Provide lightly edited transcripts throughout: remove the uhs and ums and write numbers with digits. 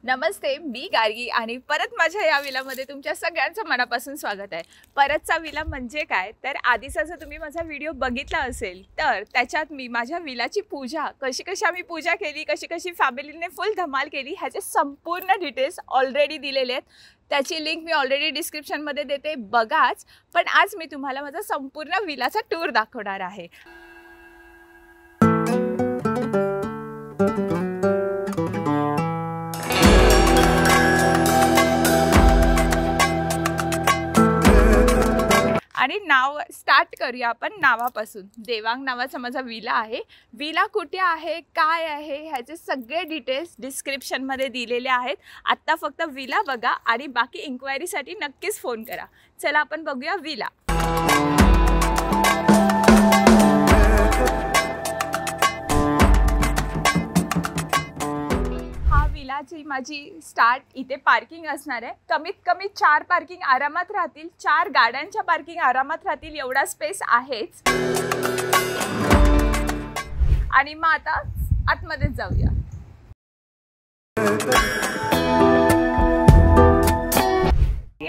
नमस्ते, मी गार्गी आणि परत माझ्या या विलामध्ये तुमच्या सगळ्यांचं मनापासून स्वागत आहे। परतचा विला म्हणजे काय तर आधीचा जर तुम्ही माझा व्हिडिओ बघितला असेल तर त्याच्यात मी माझ्या विलाची पूजा कशी आम्ही पूजा केली, कशी फॅमिलीने फुल धमाल केली ह्याचे संपूर्ण डिटेल्स ऑलरेडी दिलेले आहेत। त्याची लिंक मी ऑलरेडी डिस्क्रिप्शनमध्ये देते, बघाच। पण आज मी तुम्हाला माझा संपूर्ण विलाचा टूर दाखवणार आहे। आणि नाव स्टार्ट करूया आपण नावापासून। देवांग नावाचा माझा विला आहे। विला कुठे आहे, काय आहे ह्याचे सगळे डिटेल्स डिस्क्रिप्शनमध्ये दिलेले आहेत। आत्ता फक्त विला बघा आणि बाकी इन्क्वायरीसाठी नक्कीच फोन करा। चला आपण बघूया विला। विलाची माझी स्टार्ट इथे पार्किंग असणार आहे। कमीत कमी 4 पार्किंग आरामात राहतील, 4 गाड्यांच्या पार्किंग आरामात राहतील एवढा स्पेस आहेच। आणि मग आता आतमध्ये जाऊया।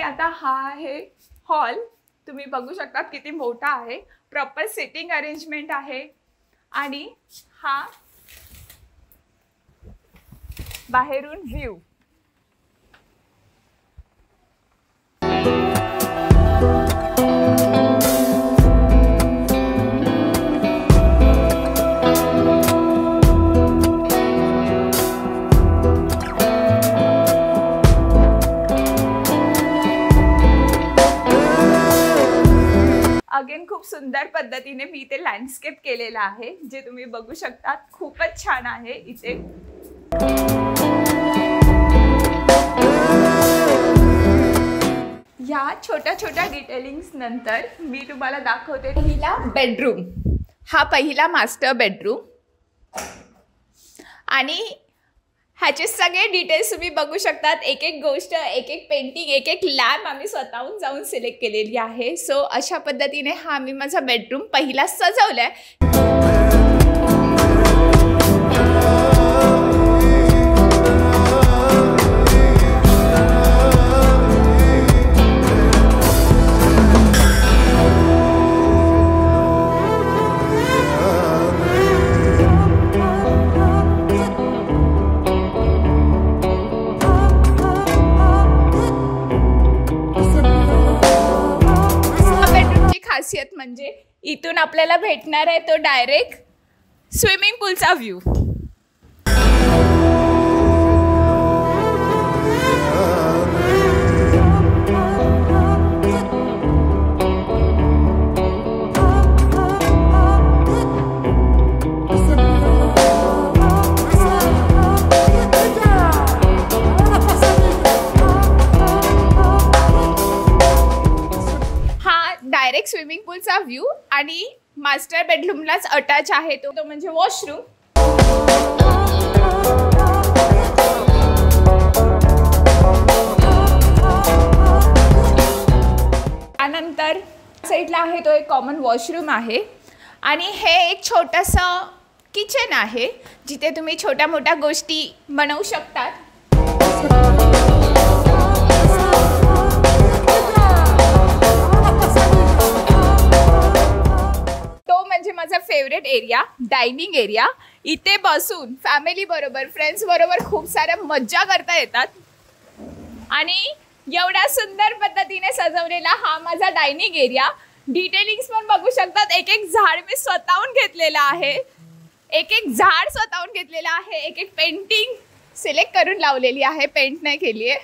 आता हा आहे हॉल, तुम्ही बघू शकता किती मोठा आहे। प्रॉपर सिटिंग अरेंजमेंट आहे आणि हा बाहेरून व्ह्यू। अगेन खूप सुंदर पद्धतीने मी इथे लँडस्केप केलेला आहे, जे तुम्ही बघू शकता। खूपच छान आहे इथे। या छोट्या डिटेलिंग्स नंतर मी तुम्हाला दाखवते पहिला बेडरूम। हा पहिला मास्टर बेडरूम आणि ह्याचे सगळे डिटेल्स तुम्ही बघू शकतात। एक गोष्ट, एक पेंटिंग, एक लॅम्प आम्ही स्वतःहून जाऊन सिलेक्ट केलेली आहे। सो अशा पद्धतीने हा मी माझा बेडरूम पहिला सजवलाय। खासियत म्हणजे इथून आपल्याला भेटणार आहे तो डायरेक्ट स्विमिंग पूलचा व्ह्यू। डायरेक्ट स्विमिंग पूलचा व्ह्यू आणि मास्टर बेडरूमलाच अटॅच आहे तो म्हणजे वॉशरूम। त्यानंतर साईडला आहे तो एक कॉमन वॉशरूम आहे आणि हे एक छोटंसं किचन आहे, जिथे तुम्ही छोट्या मोठ्या गोष्टी बनवू शकतात। माझा फेवरेट एरिया डायनिंग एरिया। इथे बसून फॅमिली बरोबर, फ्रेंड्स बरोबर खूप साऱ्या मज्जा करता येतात। आणि एवढ्या सुंदर पद्धतीने सजवलेला हा माझा डायनिंग एरिया। डिटेलिंग्स पण बघू शकतात। एक झाड मी स्वतःहून घेतलेला आहे, एक झाड स्वतःहून घेतलेला आहे, एक पेंटिंग सिलेक्ट करून लावलेली आहे, पेंट नाही केली आहे।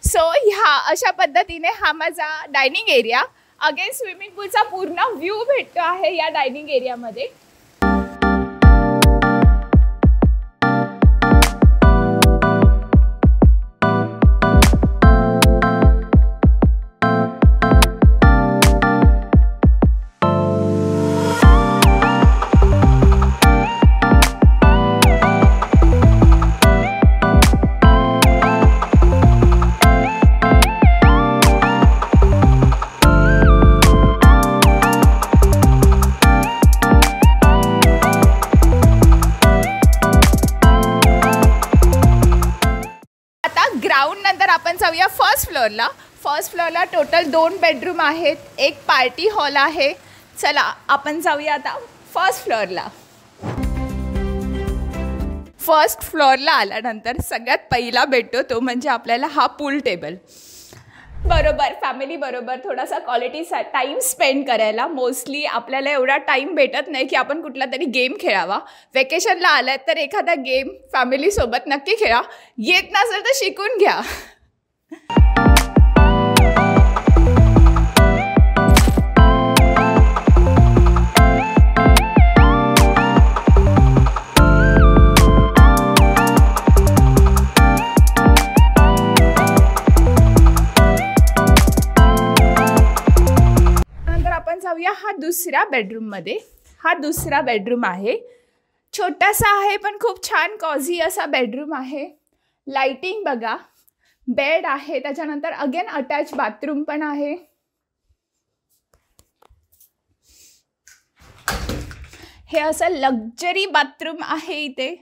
सो ह्या अशा पद्धतीने हा माझा डायनिंग एरिया। अगेन स्विमिंग पूलचा पूर्ण व्ह्यू भेटतो आहे या डायनिंग एरियामध्ये। ग्राउंड नंतर आपण जाऊया फर्स्ट फ्लोअरला. फर्स्ट फ्लोअरला टोटल 2 बेडरूम आहेत, एक पार्टी हॉल आहे. चला आपण जाऊया आता फर्स्ट फ्लोअरला. फर्स्ट फ्लोअरला आल्यानंतर सगळ्यात पहिला भेटतो तो म्हणजे आपल्याला हा पूल टेबल. बरोबर फॅमिली बरोबर थोडासा क्वालिटी टाईम स्पेंड करायला. मोस्टली आपल्याला एवढा टाईम भेटत नाही की आपण कुठला तरी गेम खेळावा. वेकेशनला आलात तर एखादा गेम फॅमिलीसोबत नक्की खेळा. येत नसेल तर शिकून घ्या. जाऊया हा दुसऱ्या बेडरूममध्ये. हा दुसरा बेडरूम आहे. छोटासा आहे पण खूप छान कॉझी असा बेडरूम आहे. लाइटिंग बघा, बेड आहे, त्याच्यानंतर अगेन अटॅच बाथरूम पण आहे. हे असं लक्झरी बाथरूम आहे इथे.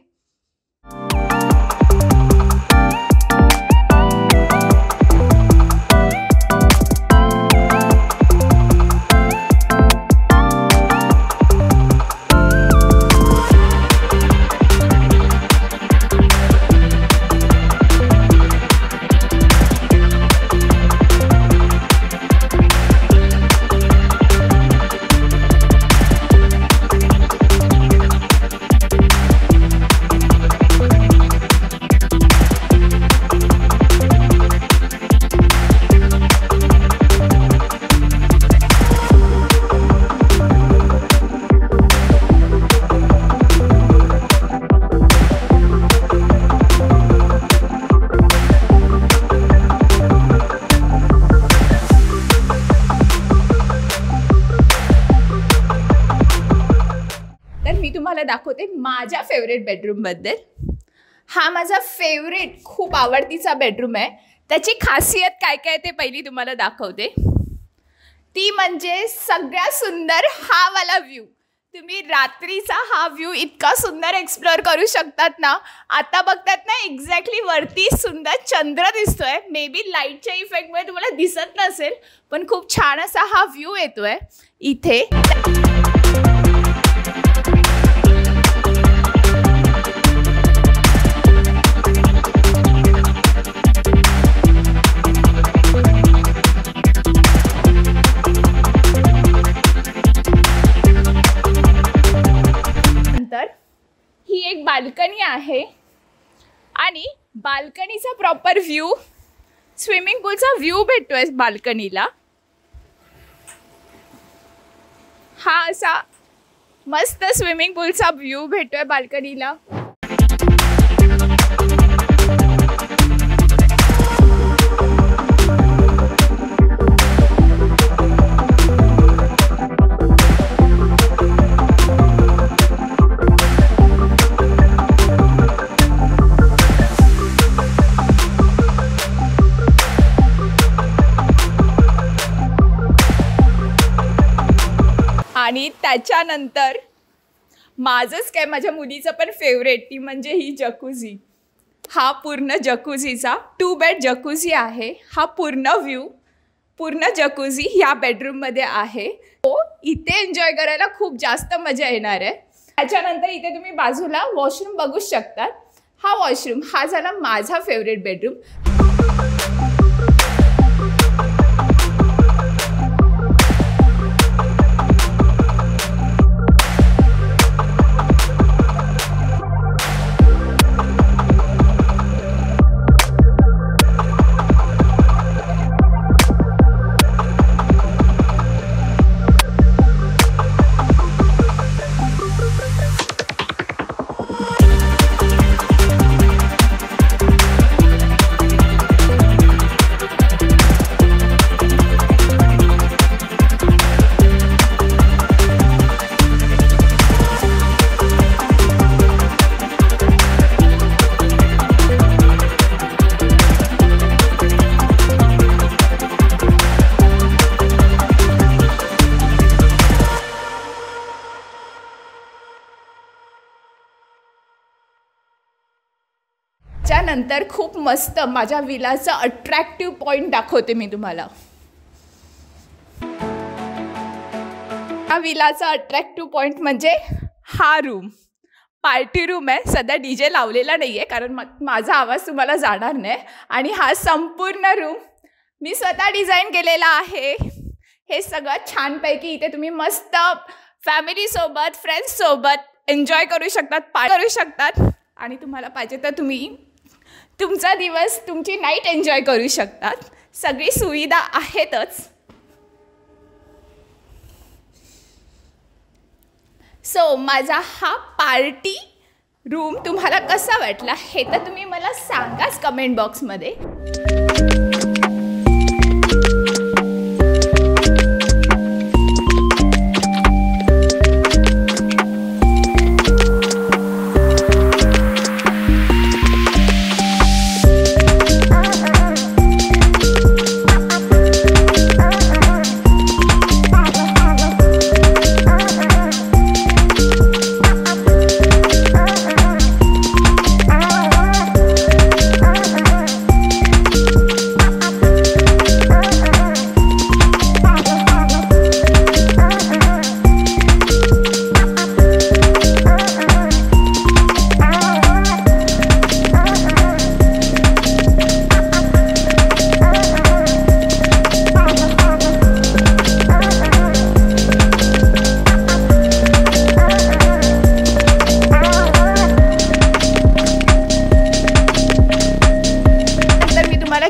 तुम्हाला दाखवते माझ्या फेवरेट बेडरूम बद्दल. हा माझा फेवरेट खूप आवडतीचा बेडरूम आहे. त्याची खासियत काय काय ते पहिली तुम्हाला दाखवते. ती म्हणजे सगळ्यात सुंदर हा वाला व्ह्यू. तुम्ही रात्रीचा हा व्ह्यू इतका सुंदर एक्सप्लोर करू शकतात ना. आता बघतात ना एक्झॅक्टली वरती सुंदर चंद्र दिसतोय. मे बी लाईटच्या इफेक्टमुळे तुम्हाला दिसत नसेल पण खूप छान असा हा व्ह्यू येतोय इथे. ही एक बाल्कनी आहे आणि बाल्कनीचा प्रॉपर व्ह्यू, स्विमिंग पूलचा व्ह्यू भेटतोय बाल्कनीला. हा असा मस्त स्विमिंग पूलचा व्ह्यू भेटतोय बाल्कनीला. आणि त्याच्यानंतर माझंच काय माझ्या मुलीचं पण फेवरेट ती म्हणजे ही जकुझी. हा पूर्ण जकुझीचा 2 बेड जकुझी आहे. हा पूर्ण व्ह्यू पूर्ण जकुझी ह्या बेडरूममध्ये आहे. तो इथे एन्जॉय करायला खूप जास्त मजा येणार आहे. त्याच्यानंतर इथे तुम्ही बाजूला वॉशरूम बघू शकतात. हा वॉशरूम हा झाला माझा फेवरेट बेडरूम. त्याच्यानंतर खूप मस्त माझ्या विलाचा अट्रॅक्टिव्ह पॉईंट दाखवते मी तुम्हाला. हा विलाचा अट्रॅक्टिव्ह पॉईंट म्हणजे हा रूम पार्टी रूम आहे. सध्या DJ लावलेला नाही आहे कारण माझा आवाज तुम्हाला जाणार नाही. आणि हा संपूर्ण रूम मी स्वतः डिझाईन केलेला आहे. हे सगळं छानपैकी इथे तुम्ही मस्त फॅमिलीसोबत फ्रेंड्ससोबत एन्जॉय करू शकतात, पार्टी करू शकतात. आणि तुम्हाला पाहिजे तर तुम्ही तुमचा दिवस तुमची नाईट एन्जॉय करू शकतात. सगळी सुविधा आहेतच. सो माझा हा पार्टी रूम तुम्हाला कसा वाटला हे तर तुम्ही मला सांगाच कमेंट बॉक्समध्ये.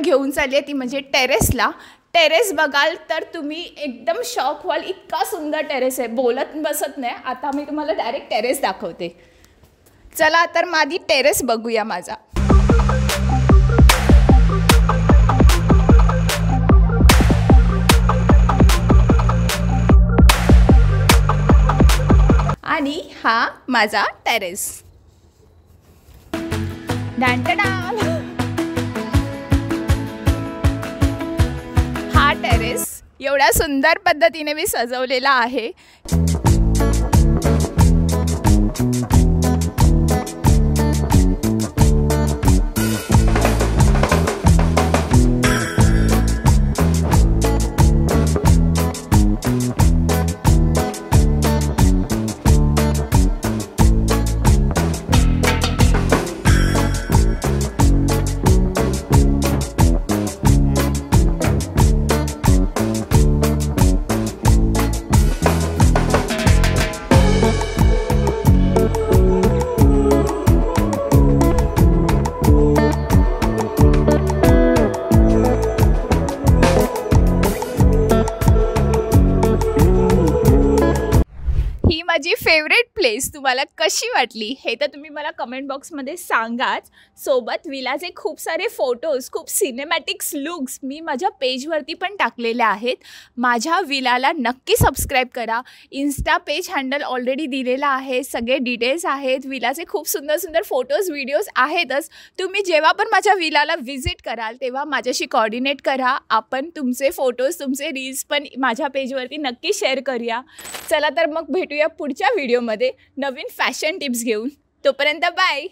घेऊन चालली ती म्हणजे टेरेसला. टेरेस बघाल तर तुम्ही एकदम शॉक व्हाल, इतका सुंदर टेरेस आहे. बोलत बसत नाही. आता मी तुम्हाला डायरेक्ट टेरेस दाखवते. चला तर माझी टेरेस बघूया माझा. आणि हा माझा टेरेस. हा टेरेस एवढ्या सुंदर पद्धतीने मी सजवलेला आहे. माझी फेवरेट प्लेस तुम्हाला कशी वाटली हे तर तुम्ही मला कमेंट बॉक्समध्ये सांगाच. सोबत विलाचे खूप सारे फोटोज, खूप सिनेमॅटिक्स लुक्स मी माझ्या पेजवरती पण टाकलेले आहेत. माझ्या विलाला नक्की सबस्क्राईब करा. इन्स्टा पेज हँडल ऑलरेडी दिलेला आहे, सगळे डिटेल्स आहेत. विलाचे खूप सुंदर सुंदर फोटोज व्हिडिओज आहेतच. तुम्ही जेव्हा पण माझ्या विलाला व्हिजिट कराल तेव्हा माझ्याशी कोऑर्डिनेट करा. आपण तुमचे फोटोज, तुमचे रील्स पण माझ्या पेजवरती नक्की शेअर करूया. चला तर मग भेटूया पुढच्या व्हिडिओमध्ये नवीन फॅशन टिप्स घेऊन. तोपर्यंत बाय.